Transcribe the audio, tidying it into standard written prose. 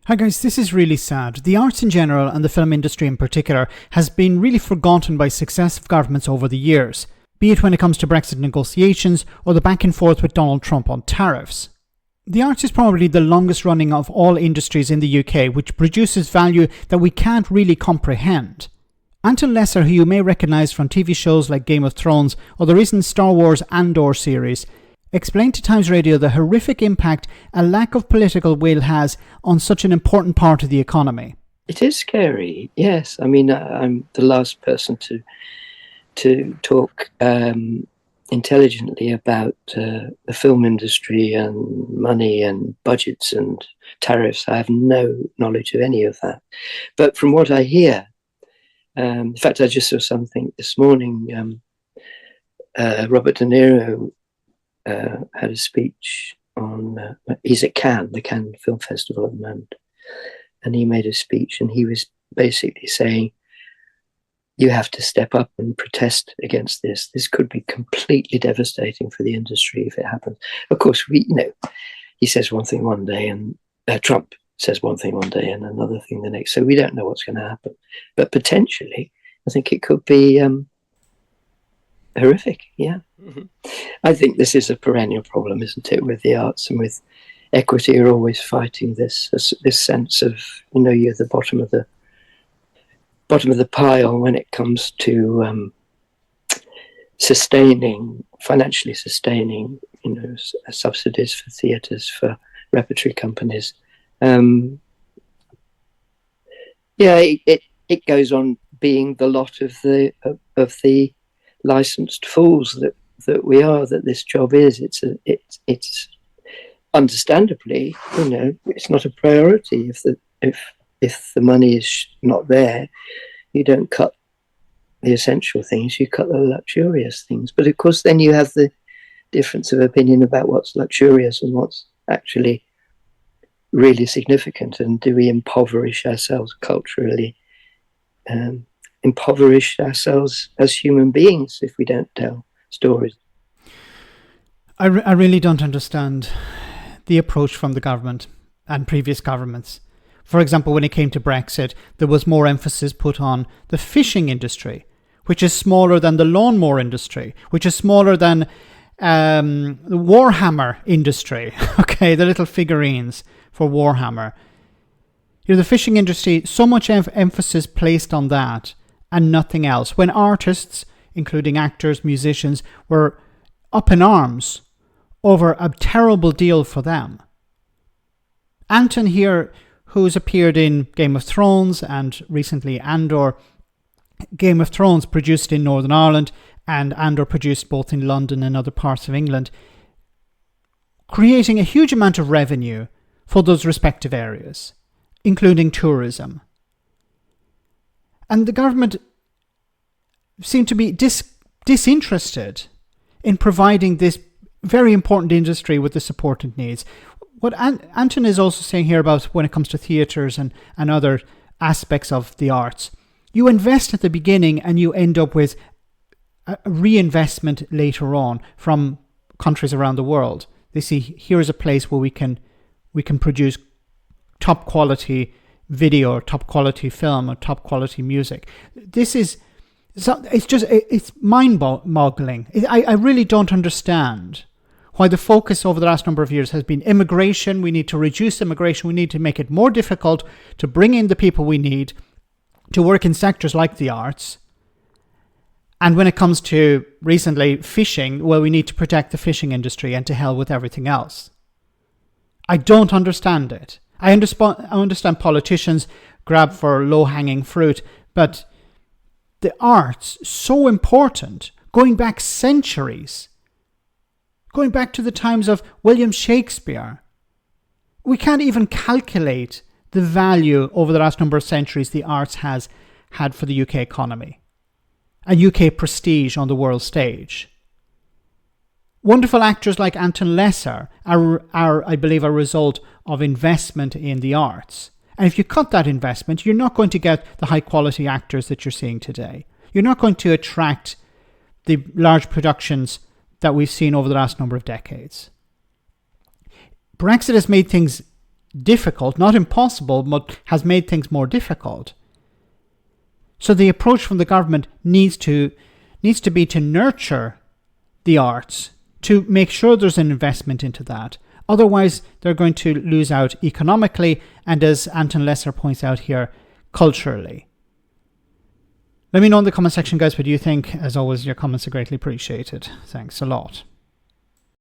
Hi guys, this is really sad. The arts in general, and the film industry in particular, has been really forgotten by successive governments over the years, be it when it comes to Brexit negotiations or the back and forth with Donald Trump on tariffs. The arts is probably the longest running of all industries in the UK, which produces value that we can't really comprehend. Anton Lesser, who you may recognise from TV shows like Game of Thrones or the recent Star Wars Andor series, explained to Times Radio the horrific impact a lack of political will has on such an important part of the economy. It is scary, yes. I mean, I'm the last person to talk intelligently about the film industry and money and budgets and tariffs. I have no knowledge of any of that. But from what I hear, in fact, I just saw something this morning. Robert De Niro had a speech on, he's at Cannes, the Cannes Film Festival at the moment, and he made a speech and he was basically saying, you have to step up and protest against this. This could be completely devastating for the industry if it happens. Of course, he says one thing one day and Trump says one thing one day and another thing the next. So we don't know what's going to happen. But potentially, I think it could be horrific, yeah. Mm-hmm. I think this is a perennial problem, isn't it, with the arts and with equity. You're always fighting this sense of, you're the bottom of the pile when it comes to financially sustaining, subsidies for theatres, for repertory companies. It goes on being the lot of the licensed fools that we are, that this job is. It's understandably, it's not a priority. If the money is not there, you don't cut the essential things, you cut the luxurious things. But of course, then you have the difference of opinion about what's luxurious and what's actually really significant. And do we impoverish ourselves culturally, impoverish ourselves as human beings if we don't tell stories? I really don't understand the approach from the government and previous governments. For example, when it came to Brexit, there was more emphasis put on the fishing industry, which is smaller than the lawnmower industry, which is smaller than the Warhammer industry, okay, the little figurines for Warhammer. The fishing industry, so much emphasis placed on that and nothing else, when artists, including actors, musicians, were up in arms over a terrible deal for them. Anton here, who's appeared in Game of Thrones and recently Andor. Game of Thrones produced in Northern Ireland and Andor produced both in London and other parts of England, creating a huge amount of revenue for those respective areas, including tourism. And the government seemed to be disinterested in providing this very important industry with the support it needs. What Anton is also saying here about when it comes to theatres and other aspects of the arts, you invest at the beginning and you end up with a reinvestment later on from countries around the world. They see, here's a place where we can produce top quality video or top quality film or top quality music. It's mind-boggling. I really don't understand why the focus over the last number of years has been immigration. We need to reduce immigration. We need to make it more difficult to bring in the people we need to work in sectors like the arts. And when it comes to recently fishing, well, we need to protect the fishing industry and to hell with everything else. I don't understand it. I understand politicians grab for low-hanging fruit, but the arts, so important, going back centuries, going back to the times of William Shakespeare. We can't even calculate the value over the last number of centuries the arts has had for the UK economy and UK prestige on the world stage. Wonderful actors like Anton Lesser are, I believe, a result of investment in the arts. And if you cut that investment, you're not going to get the high quality actors that you're seeing today. You're not going to attract the large productions that we've seen over the last number of decades. Brexit has made things difficult, not impossible, but has made things more difficult. So the approach from the government needs to be to nurture the arts, to make sure there's an investment into that. Otherwise, they're going to lose out economically and, as Anton Lesser points out here, culturally. Let me know in the comment section, guys, what you think. As always, your comments are greatly appreciated. Thanks a lot.